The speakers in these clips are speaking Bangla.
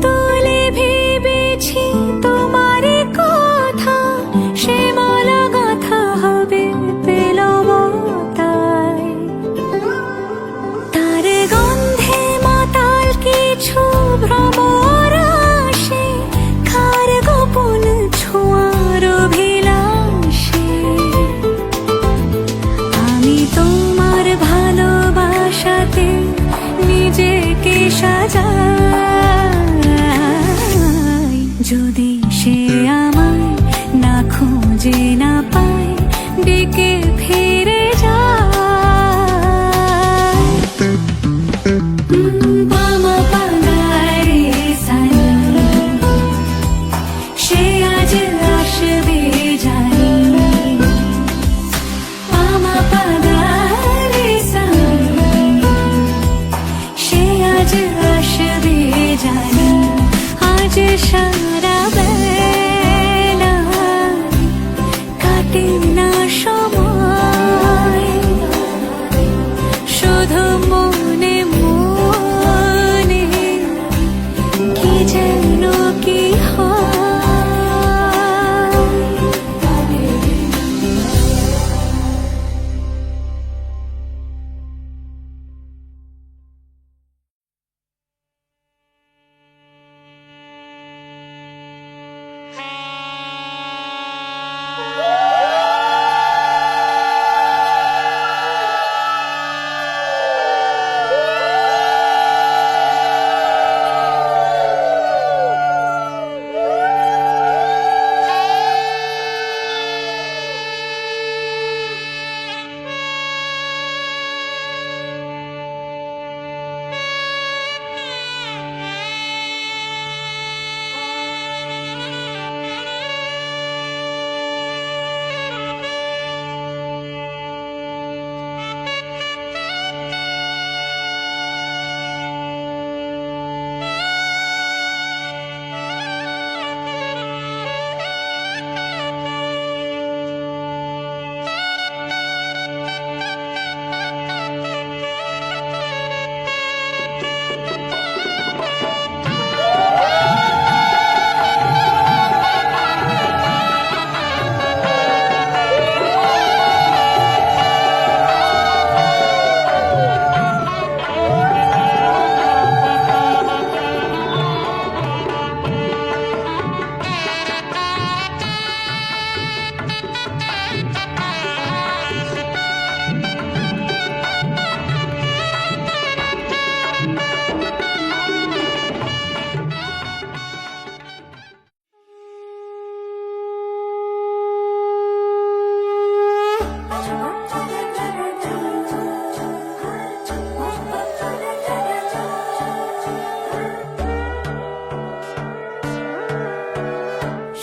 তুলে ভেবেছি তোমার কথা, সে মালা গাঁথা হবে পেলাম তাই। তার গন্ধে মাতাল কিছু ভ্রমর আসে, কার গোপন ছোঁয়ার অভিলাষে। আমি তোমার ভালোবাসাতে নিজেকে সাজাই, যদি সে আমায় না খুঁজে না পায়, ডেকে ফিরে যায়। বামা পাগারে সানি, সে আজ আসবে জানি। বামা পাগারে সানি, সে আজ আসবে জানি। আজ সারা বেলা কাটে না সময়, শুধু মনে মনে কি যেন কি হয়।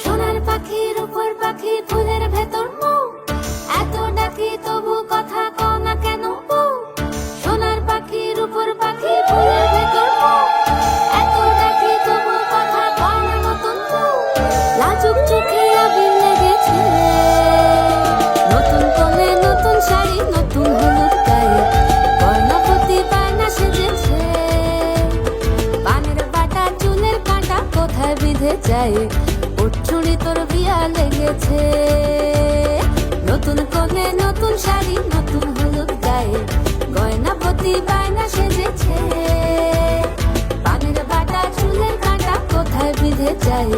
সোনার পাখির উপর পাখি, ফুলের ভেতর মৌ, এত ডাকি তবু কথা কও না কেন বউ। সোনার পাখির উপর পাখি, ফুলের ভেতর মৌ, এত ডাকি তবু কথা কও না নতুন বউ। লাজুক চোখে আবির লেগেছে, নতুন কোলে নতুন শাড়ি, নতুন হলুদ গায়ে, গয়না প্রতি বায়না সেজেছে। পানের বাটা চুলের কাঁটা কোথায় বিঁধে যায়, চুড়ি তোর বিয়া লেগেছে। নতুন কোলে নতুন শাড়ি, নতুন হলুদ গায়ে, গয়না প্রতি বায়না সেজেছে। পানের বাটা চুলের কাঁটা কোথায় বিঁধে যায়,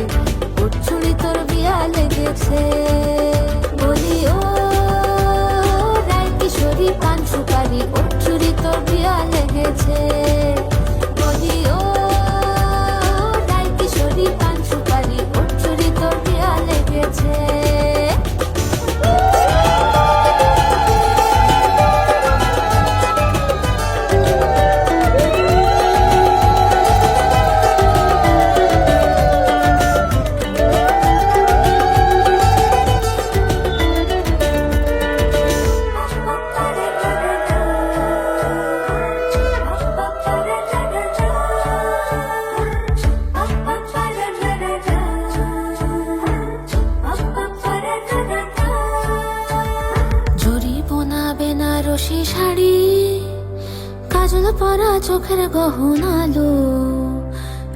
চুড়ি তোর বিয়া লেগেছে। বলি ও রায় কিশোরী পান সুপারি, চুড়ি তোর বিয়া লেগেছে। বলি ও রায় কিশোরী পান সুপারি, চুড়ি তোর বিয়া লেগেছে। বেনারসি শাড়ি, কাজল পরা চোখের গহনালো,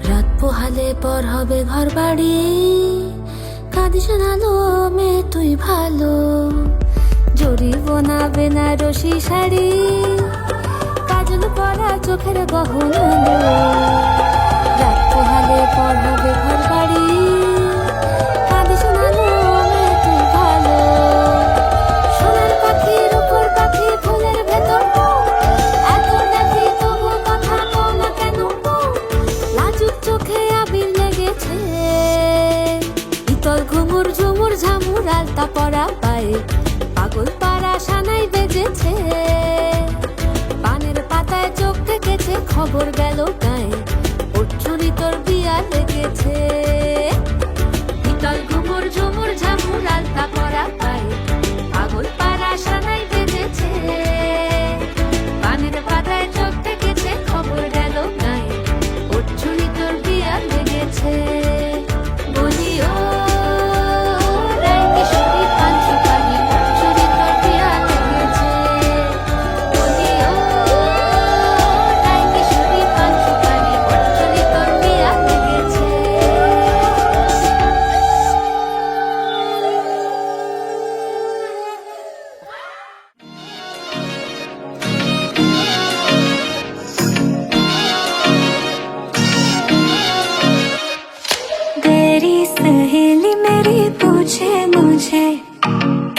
রাত পোহালে পর হবে ঘর বাড়ি, কাঁদিস না লো মেয়ে তুই ভালো, জড়িব না বেনারসি শাড়ি, কাজল পরা চোখের গহনা লো। রাত পোহালে পর হবে ঘর বাড়ি, কাঁদিস না লো মেয়ে তুই ভালো, সোনার পাখি রূপোর পাখি ফুলের ভেতর এত দেখি তবু কথা কও না কেন, লাজুক চোখে আবির লেগেছে, ইতল ঘুমুর ঝুমুর ঝামুর আলতা পরা পায়ে, পাগল পাড়া সানাই বেজেছে, পানের পাতায় চোখ থেকেছে খবর গেল গায়ে, ওর চুরি তোর বিয়া লেগেছে, ইতল ঘুমুর ঝুমুর ঝামুর আলতা পরা পায়ে, পাগল পাড়া সানাই বেজেছে, পানের পাতায় চোখ থেকেছে খবর গেল গায়ে, ওর চুরি তোর বিয়া লেগেছে। বলিও রাই কিশোরী পান সুপারি, ওর চুরি তোর বিয়া লেগেছে, বলিও রাই কিশোরী পান সুপারি, ওর চুরি তোর বিয়া লেগেছে। तेरी सहेली मेरी पूछे मुझे,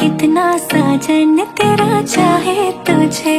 कितना साजन तेरा चाहे तुझे।